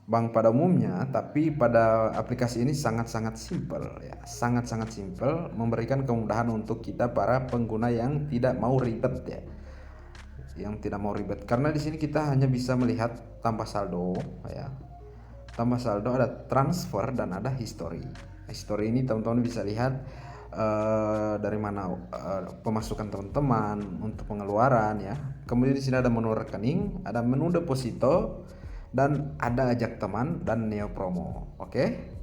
bank pada umumnya, tapi pada aplikasi ini sangat-sangat simpel ya, sangat-sangat simpel, memberikan kemudahan untuk kita para pengguna yang tidak mau ribet ya, karena di sini kita hanya bisa melihat tanpa saldo ya. Tanpa saldo ada transfer dan ada history. History ini teman-teman bisa lihat dari mana pemasukan teman-teman untuk pengeluaran ya. Kemudian di sini ada menu rekening, ada menu deposito, dan ada ajak teman dan neo promo. Oke.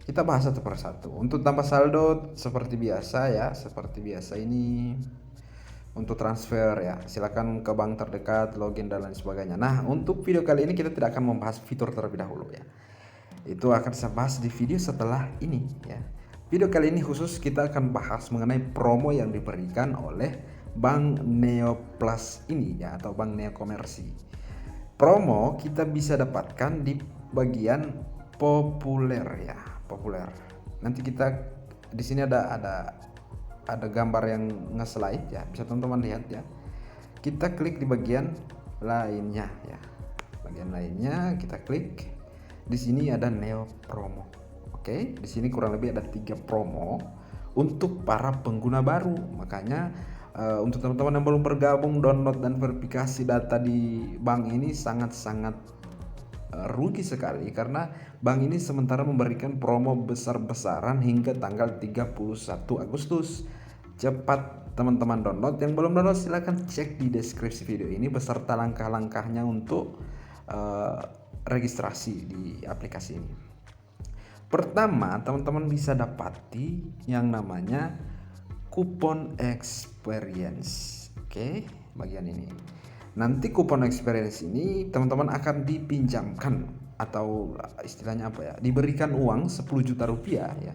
Kita bahas satu persatu. Untuk tanpa saldo seperti biasa ya, seperti biasa ini untuk transfer ya, silakan ke bank terdekat, login dan lain sebagainya. Nah, untuk video kali ini kita tidak akan membahas fitur terlebih dahulu ya. Itu akan saya bahas di video setelah ini ya. Video kali ini khusus kita akan bahas mengenai promo yang diberikan oleh Bank Neo Plus ini ya, atau Bank Neo Komersi. Promo kita bisa dapatkan di bagian populer ya, populer. Nanti kita di sini ada gambar yang nge-slide ya, bisa teman-teman lihat ya. Kita klik di bagian lainnya ya. Bagian lainnya kita klik. Di sini ada Neo Promo. Oke, di sini kurang lebih ada 3 promo untuk para pengguna baru. Makanya untuk teman-teman yang belum bergabung, download dan verifikasi data di bank ini sangat-sangat rugi sekali, karena bank ini sementara memberikan promo besar-besaran hingga tanggal 31 Agustus. Cepat teman-teman download. Yang belum download silahkan cek di deskripsi video ini beserta langkah-langkahnya untuk registrasi di aplikasi ini. Pertama, teman-teman bisa dapati yang namanya kupon experience. Oke, bagian ini. Nanti kupon experience ini teman-teman akan dipinjamkan, atau istilahnya apa ya, diberikan uang 10 juta rupiah ya,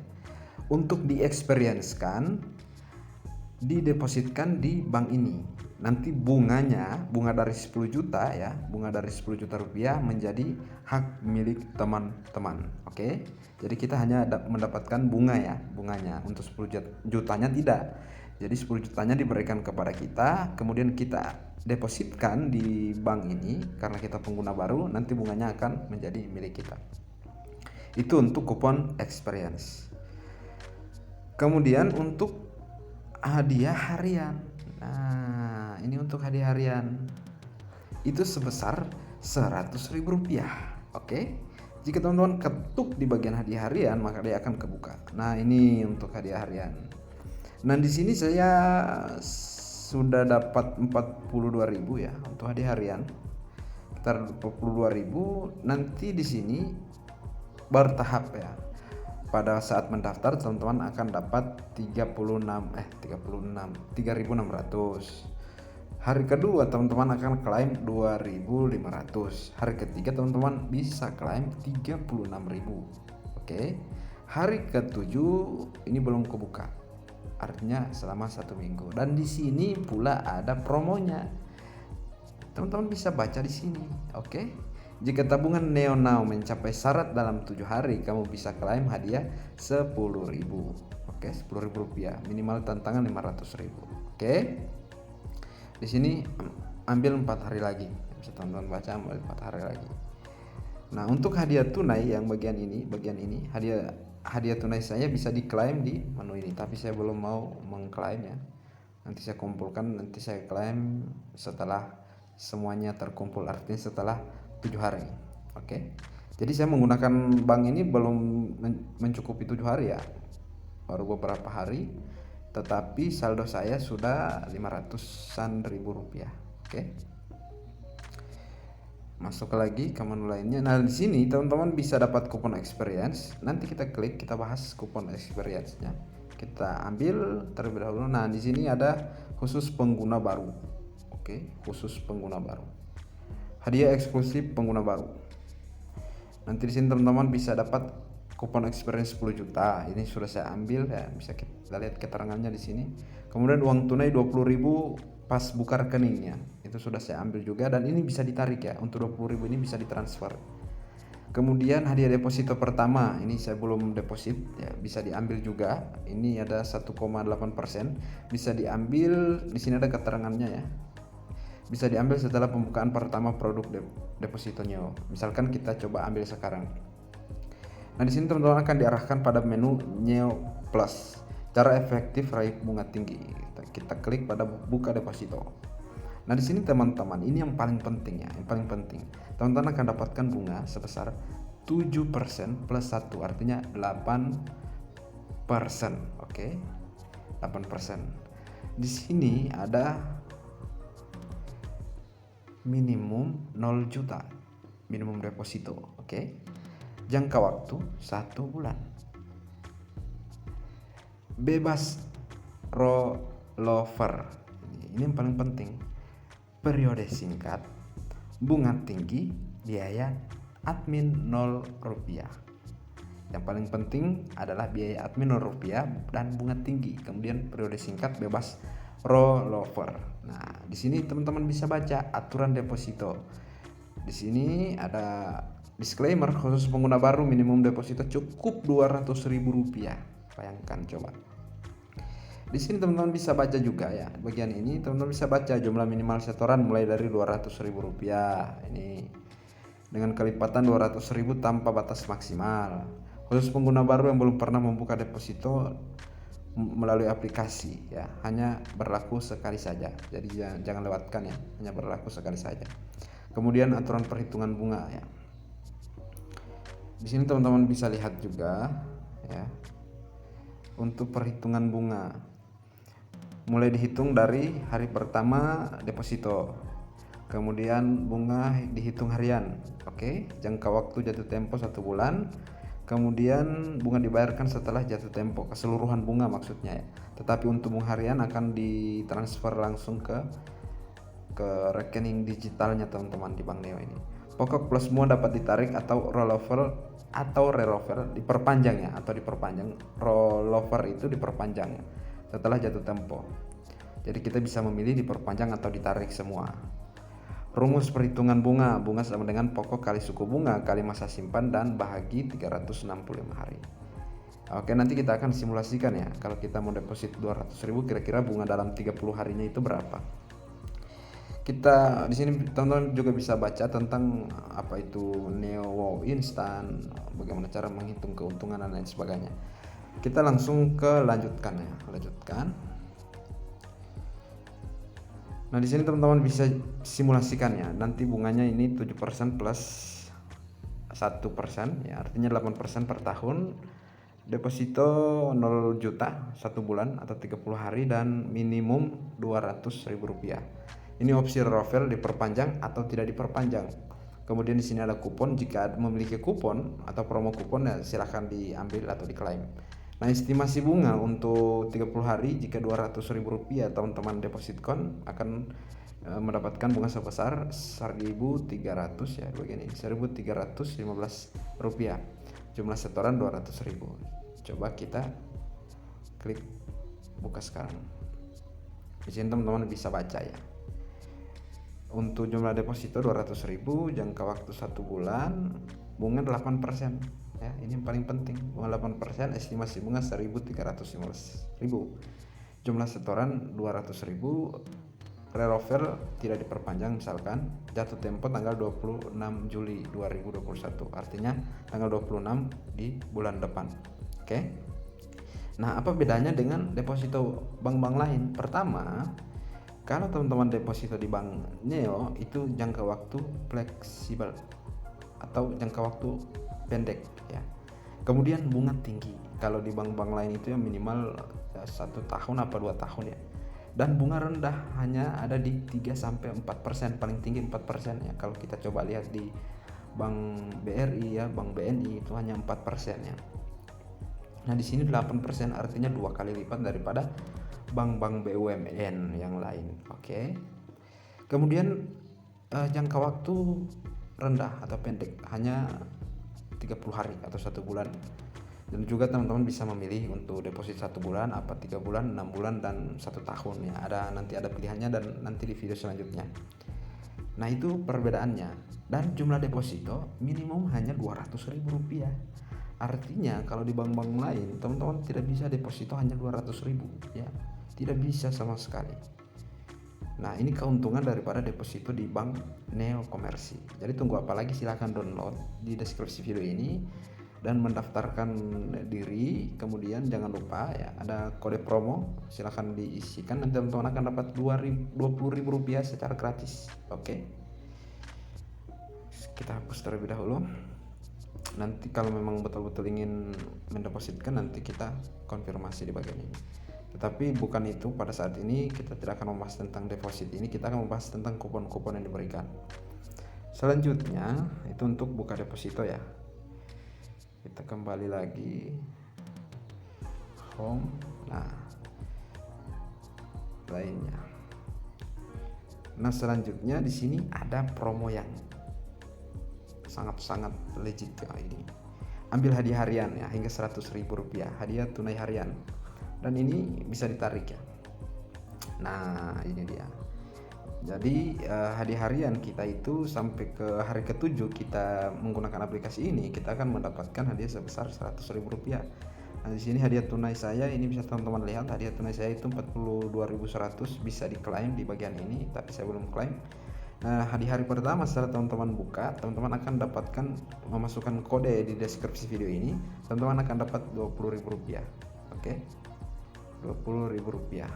untuk diexperience-kan, didepositkan di bank ini. Nanti bunga dari 10 juta ya, bunga dari 10 juta rupiah menjadi hak milik teman-teman. Oke, jadi kita hanya mendapatkan bunga ya, bunganya. Untuk 10 jutanya tidak. Jadi 10 jutanya diberikan kepada kita, kemudian kita depositkan di bank ini. Karena kita pengguna baru, nanti bunganya akan menjadi milik kita. Itu untuk kupon experience. Kemudian untuk hadiah harian. Nah, ini untuk hadiah harian itu sebesar 100.000 rupiah. Oke, jika teman-teman ketuk di bagian hadiah harian, maka dia akan kebuka. Nah, ini untuk hadiah harian. Nah, di sini saya sudah dapat 42.000 ya untuk hadiah harian. Sekitar 42.000. Nanti di sini bertahap ya. Pada saat mendaftar teman-teman akan dapat 3.600. Hari kedua teman-teman akan klaim 2.500. Hari ketiga teman-teman bisa klaim 36.000. Oke. Hari ketujuh ini belum kebuka. Artinya selama 1 minggu. Dan di sini pula ada promonya. Teman-teman bisa baca di sini. Oke. Jika tabungan Neo Now mencapai syarat dalam 7 hari, kamu bisa klaim hadiah 10.000. Oke, 10.000 rupiah. Minimal tantangan 500.000. Oke. Di sini ambil 4 hari lagi. Bisa teman-teman baca, ambil 4 hari lagi. Nah, untuk hadiah tunai yang bagian ini, hadiah tunai saya bisa diklaim di menu ini, tapi saya belum mau mengklaim ya. Nanti saya kumpulkan, nanti saya klaim setelah semuanya terkumpul, artinya setelah 7 hari. Oke. Jadi saya menggunakan bank ini belum mencukupi 7 hari ya, baru beberapa hari, tetapi saldo saya sudah 500-an ribu rupiah. Oke. Masuk lagi ke menu lainnya. Nah, di sini teman-teman bisa dapat kupon experience. Nanti kita klik, kita bahas kupon experience-nya. Kita ambil terlebih dahulu. Nah, di sini ada khusus pengguna baru. Oke, khusus pengguna baru. Hadiah eksklusif pengguna baru. Nanti di sini teman-teman bisa dapat kupon experience 10 juta. Ini sudah saya ambil ya, bisa kita lihat keterangannya di sini. Kemudian uang tunai 20.000 pas buka rekeningnya. Itu sudah saya ambil juga, dan ini bisa ditarik ya. Untuk 20.000 ini bisa ditransfer. Kemudian hadiah deposito pertama, ini saya belum deposit ya, bisa diambil juga. Ini ada 1,8%, bisa diambil. Di sini ada keterangannya ya. bisa diambil setelah pembukaan pertama produk deposito Neo. Misalkan kita coba ambil sekarang. Nah, di sini teman-teman akan diarahkan pada menu Neo Plus. Cara efektif raih bunga tinggi. Kita klik pada buka deposito. Nah, di sini teman-teman, ini yang paling penting ya, yang paling penting. Teman-teman akan dapatkan bunga sebesar 7% plus 1, artinya 8%. Oke. 8%. Di sini ada minimum 0 juta minimum deposito. Oke. Jangka waktu 1 bulan. Bebas rollover. Ini yang paling penting. Periode singkat, bunga tinggi, biaya admin 0 rupiah. Yang paling penting adalah biaya admin 0 rupiah dan bunga tinggi. Kemudian periode singkat, bebas rollover. Nah, di sini teman-teman bisa baca aturan deposito. Di sini ada disclaimer, khusus pengguna baru minimum deposito cukup 200.000 rupiah. Bayangkan coba. Di sini teman-teman bisa baca juga ya. Bagian ini teman-teman bisa baca jumlah minimal setoran mulai dari 200.000 rupiah. Ini dengan kelipatan 200.000 tanpa batas maksimal. Khusus pengguna baru yang belum pernah membuka deposito melalui aplikasi ya, hanya berlaku sekali saja. Jadi jangan lewatkan ya, hanya berlaku sekali saja. Kemudian aturan perhitungan bunga ya. Di sini teman-teman bisa lihat juga ya. Untuk perhitungan bunga mulai dihitung dari hari pertama deposito. Kemudian bunga dihitung harian. Oke, jangka waktu jatuh tempo 1 bulan. Kemudian bunga dibayarkan setelah jatuh tempo, keseluruhan bunga maksudnya ya. Tetapi untuk bunga harian akan ditransfer langsung ke rekening digitalnya teman-teman di Bank Neo ini. Pokok plus semua dapat ditarik atau rollover diperpanjang ya, atau diperpanjang. Rollover itu diperpanjang ya, setelah jatuh tempo. Jadi kita bisa memilih diperpanjang atau ditarik semua. Rumus perhitungan bunga sama dengan pokok kali suku bunga kali masa simpan dan bahagi 365 hari. Oke, nanti kita akan simulasikan ya, kalau kita mau deposit 200.000 kira-kira bunga dalam 30 harinya itu berapa. Kita di sini teman-teman juga bisa baca tentang apa itu Neo Wow Instant, bagaimana cara menghitung keuntungan dan lain sebagainya. Kita langsung ke lanjutkan ya, lanjutkan. Nah, di sini teman-teman bisa simulasikan ya. Nanti bunganya ini 7% plus 1% ya, artinya 8% per tahun. Deposito 0 juta 1 bulan atau 30 hari dan minimum 200.000 rupiah. Ini opsi rollover diperpanjang atau tidak diperpanjang. Kemudian di sini ada kupon, jika memiliki kupon atau promo kupon ya silahkan diambil atau diklaim. Nah, estimasi bunga untuk 30 hari jika 200.000 rupiah teman-teman depositkan akan mendapatkan bunga sebesar 1.300 ya, begini 1.315 rupiah. Jumlah setoran 200.000. Coba kita klik buka sekarang. Di sini teman-teman bisa baca ya. Untuk jumlah deposito 200.000, jangka waktu 1 bulan, bunga 8% ya. Ini yang paling penting, bunga 8%, estimasi bunga 1.315.000. Jumlah setoran 200.000, rollover tidak diperpanjang, misalkan jatuh tempo tanggal 26 Juli 2021, artinya tanggal 26 di bulan depan. Oke. Nah, apa bedanya dengan deposito bank-bank lain? Pertama, kalau teman-teman deposito di Bank Neo itu jangka waktu fleksibel atau jangka waktu pendek ya. Kemudian bunga tinggi. Kalau di bank-bank lain itu yang minimal 1 tahun apa 2 tahun ya. Dan bunga rendah hanya ada di 3-4%, paling tinggi 4% ya. Kalau kita coba lihat di Bank BRI ya, Bank BNI itu hanya 4% ya. Nah, di sini 8%, artinya 2 kali lipat daripada bank-bank BUMN yang lain. Oke. Kemudian jangka waktu rendah atau pendek, hanya 30 hari atau 1 bulan. Dan juga teman-teman bisa memilih untuk deposit 1 bulan, apa 3 bulan, 6 bulan dan 1 tahun ya. Nanti ada pilihannya dan nanti di video selanjutnya. Nah, itu perbedaannya. Dan jumlah deposito minimum hanya 200.000 rupiah. Artinya kalau di bank-bank lain teman-teman tidak bisa deposito hanya 200.000 ya. Tidak bisa sama sekali. Nah, ini keuntungan daripada deposito di Bank Neo Komersi. Jadi tunggu apa lagi, silahkan download di deskripsi video ini dan mendaftarkan diri. Kemudian jangan lupa ya, ada kode promo, silahkan diisikan, nanti teman-teman akan dapat 20.000 rupiah secara gratis. Oke, kita hapus terlebih dahulu. Nanti kalau memang betul-betul ingin mendepositkan, nanti kita konfirmasi di bagian ini. Tetapi bukan itu, pada saat ini kita tidak akan membahas tentang deposit ini, kita akan membahas tentang kupon-kupon yang diberikan. Selanjutnya itu untuk buka deposito ya. Kita kembali lagi home. Nah, lainnya. Nah, selanjutnya di sini ada promo yang sangat-sangat legit ya ini. Ambil hadiah harian ya hingga 100.000 rupiah, hadiah tunai harian. Dan ini bisa ditarik ya. Nah, ini dia. Jadi hadiah harian kita itu sampai ke hari ke-7 kita menggunakan aplikasi ini, kita akan mendapatkan hadiah sebesar 100.000 rupiah. Nah, di sini hadiah tunai saya ini bisa teman-teman lihat, hadiah tunai saya itu 42.100, bisa diklaim di bagian ini, tapi saya belum klaim. Nah, di hari pertama setelah teman-teman buka, teman-teman akan dapatkan, memasukkan kode di deskripsi video ini, teman-teman akan dapat 20.000 rupiah. Oke, 20.000 rupiah.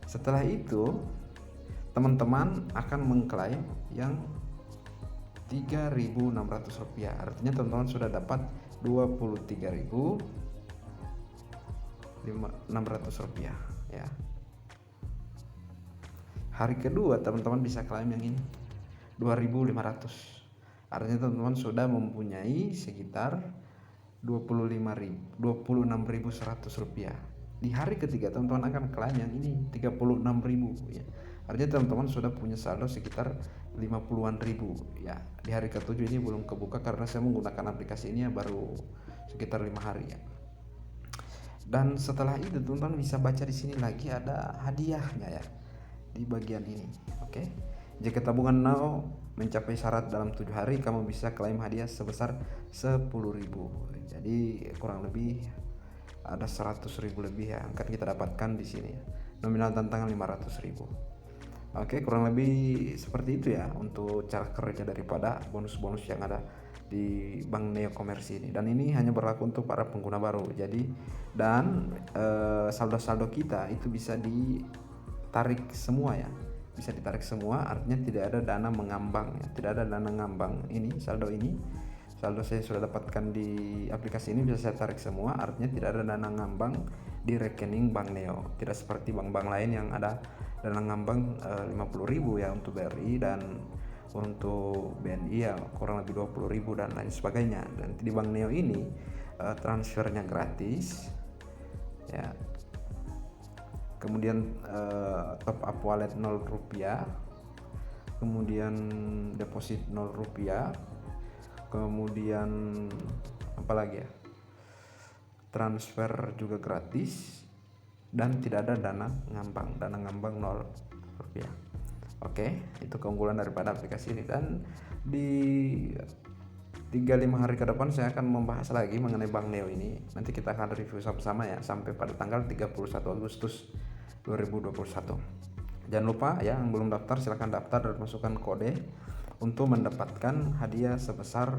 Setelah itu teman-teman akan mengklaim yang 3.600 rupiah. Artinya teman-teman sudah dapat 23.600 rupiah ya. Hari kedua teman-teman bisa klaim yang ini 2.500. Artinya teman-teman sudah mempunyai sekitar 26.100 rupiah. Di hari ketiga teman-teman akan klaim yang ini 36.000 ya. Artinya teman-teman sudah punya saldo sekitar 50-an ribu ya. Di hari ke-7 ini belum kebuka karena saya menggunakan aplikasi ini ya baru sekitar 5 hari ya. Dan setelah itu teman-teman bisa baca di sini lagi ada hadiahnya ya di bagian ini. Oke. Jika tabungan Neo mencapai syarat dalam 7 hari, kamu bisa klaim hadiah sebesar 10.000. Jadi kurang lebih ada 100.000 lebih yang akan kita dapatkan di sini. Nominal tantangan 500.000. Oke, kurang lebih seperti itu ya untuk cara kerja daripada bonus-bonus yang ada di Bank Neo Komersi ini. Dan ini hanya berlaku untuk para pengguna baru. Jadi dan saldo-saldo kita itu bisa ditarik semua ya. Bisa ditarik semua, artinya tidak ada dana mengambang ya. Tidak ada dana ngambang. Ini saldo saya sudah dapatkan di aplikasi ini bisa saya tarik semua, artinya tidak ada dana ngambang di rekening Bank Neo. Tidak seperti bank-bank lain yang ada dana ngambang 50.000 ya untuk BRI, dan untuk BNI ya kurang lebih 20.000 dan lain sebagainya. Dan di Bank Neo ini transfernya gratis ya. Kemudian top up wallet 0 rupiah, kemudian deposit 0 rupiah, kemudian apa lagi ya, transfer juga gratis, dan tidak ada dana ngambang 0 rupiah. Oke, itu keunggulan daripada aplikasi ini. Dan di 3-5 hari ke depan saya akan membahas lagi mengenai Bank Neo ini. Nanti kita akan review sama-sama ya sampai pada tanggal 31 Agustus 2021. Jangan lupa ya, yang belum daftar silahkan daftar dan masukkan kode untuk mendapatkan hadiah sebesar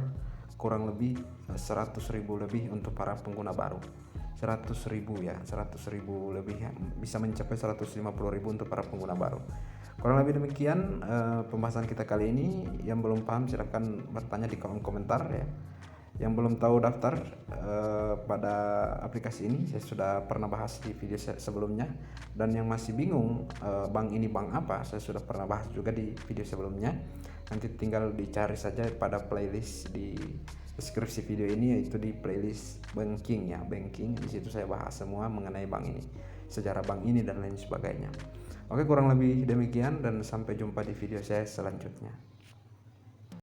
kurang lebih 100.000 lebih untuk para pengguna baru. 100.000 ya, 100.000 lebih ya, bisa mencapai 150.000 untuk para pengguna baru. Kurang lebih demikian pembahasan kita kali ini. Yang belum paham silahkan bertanya di kolom komentar ya. Yang belum tahu daftar pada aplikasi ini, saya sudah pernah bahas di video sebelumnya. Dan yang masih bingung bank ini bank apa, saya sudah pernah bahas juga di video sebelumnya. Nanti tinggal dicari saja pada playlist di deskripsi video ini, yaitu di playlist banking ya, banking. Di situ saya bahas semua mengenai bank ini, sejarah bank ini dan lain sebagainya. Oke, kurang lebih demikian dan sampai jumpa di video saya selanjutnya.